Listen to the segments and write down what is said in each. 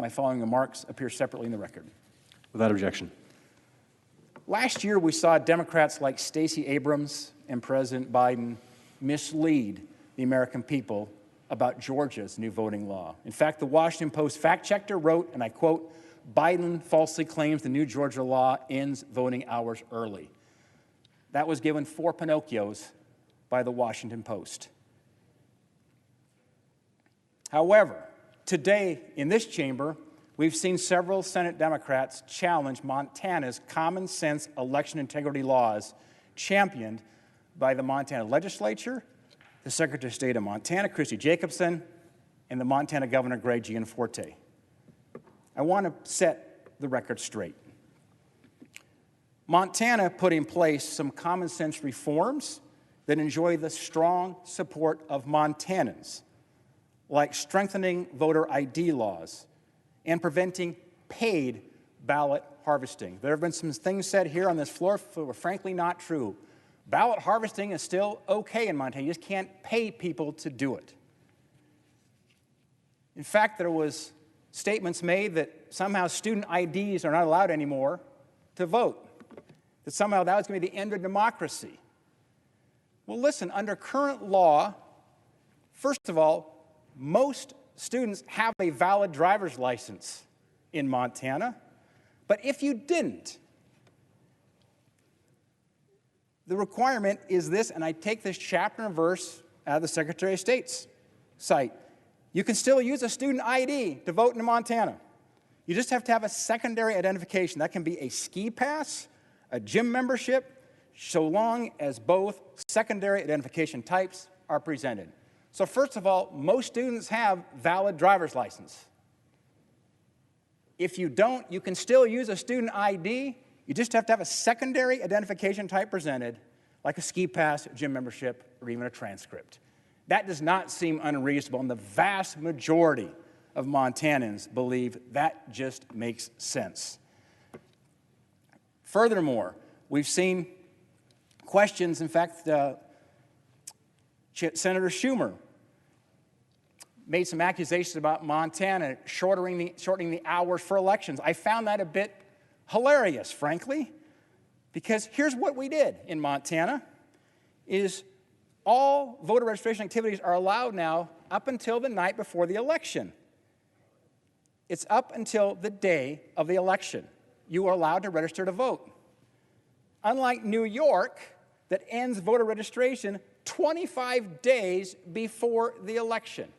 My following remarks appear separately in the record. Without objection. Last year, we saw Democrats like Stacey Abrams and President Biden mislead the American people about Georgia's new voting law. In fact, the Washington Post fact-checker wrote, and I quote, "Biden falsely claims the new Georgia law ends voting hours early." That was given 4 Pinocchios by the Washington Post. However, today in this chamber, we've seen several Senate Democrats challenge Montana's common sense election integrity laws championed by the Montana legislature, the Secretary of State of Montana, Christy Jacobson, and the Montana Governor, Greg Gianforte. I want to set the record straight. Montana put in place some common sense reforms that enjoy the strong support of Montanans, like strengthening voter ID laws and preventing paid ballot harvesting. There have been some things said here on this floor that were frankly not true. Ballot harvesting is still okay in Montana. You just can't pay people to do it. In fact, there was statements made that somehow student IDs are not allowed anymore to vote, that somehow that was going to be the end of democracy. Well, listen, under current law, first of all, most students have a valid driver's license in Montana, but if you didn't, the requirement is this, and I take this chapter and verse out of the Secretary of State's site. You can still use a student ID to vote in Montana. You just have to have a secondary identification. That can be a ski pass, a gym membership, so long as both secondary identification types are presented. So first of all, most students have valid driver's license. If you don't, you can still use a student ID. You just have to have a secondary identification type presented, like a ski pass, gym membership, or even a transcript. That does not seem unreasonable, and the vast majority of Montanans believe that just makes sense. Furthermore, we've seen questions, in fact, Senator Schumer made some accusations about Montana shortening the hours for elections. I found that a bit hilarious, frankly, because here's what we did in Montana, is all voter registration activities are allowed now up until the night before the election. It's up until the day of the election. You are allowed to register to vote. Unlike New York, that ends voter registration 25 days before the election.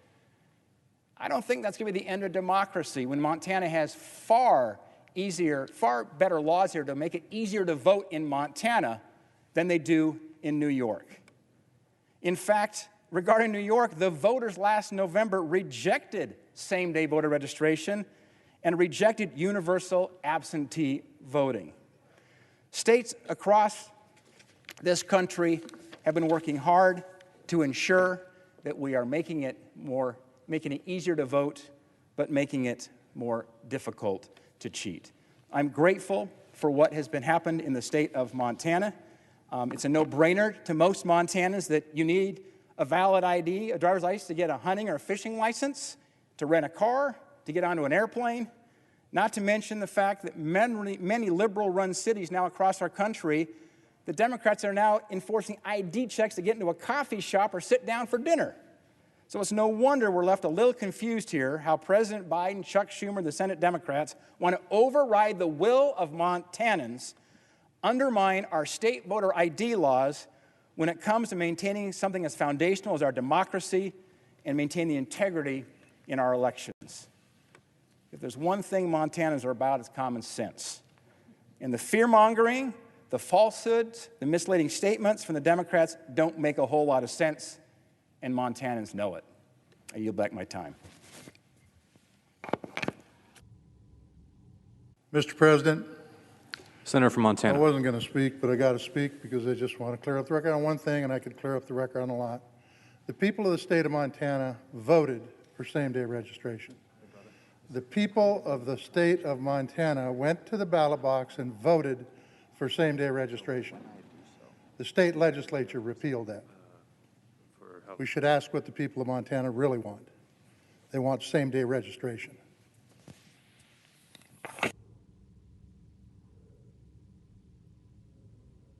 I don't think that's going to be the end of democracy when Montana has far better laws here to make it easier to vote in Montana than they do in New York. In fact, regarding New York, the voters last November rejected same-day voter registration and rejected universal absentee voting. States across this country have been working hard to ensure that we are making it easier to vote, but making it more difficult to cheat. I'm grateful for what has been happened in the state of Montana. It's a no-brainer to most Montanans that you need a valid ID, a driver's license, to get a hunting or a fishing license, to rent a car, to get onto an airplane, not to mention the fact that many liberal-run cities now across our country, the Democrats are now enforcing ID checks to get into a coffee shop or sit down for dinner. So it's no wonder we're left a little confused here how President Biden, Chuck Schumer, the Senate Democrats want to override the will of Montanans, undermine our state voter ID laws when it comes to maintaining something as foundational as our democracy and maintaining the integrity in our elections. If there's one thing Montanans are about, it's common sense. And the fear-mongering, the falsehoods, the misleading statements from the Democrats don't make a whole lot of sense, and Montanans know it. I yield back my time. Mr. President, Senator from Montana. I wasn't going to speak, but I got to speak because I just want to clear up the record on one thing, and I could clear up the record on a lot. The people of the state of Montana voted for same-day registration. The people of the state of Montana went to the ballot box and voted for same-day registration. The state legislature repealed that. We should ask what the people of Montana really want. They want same-day registration.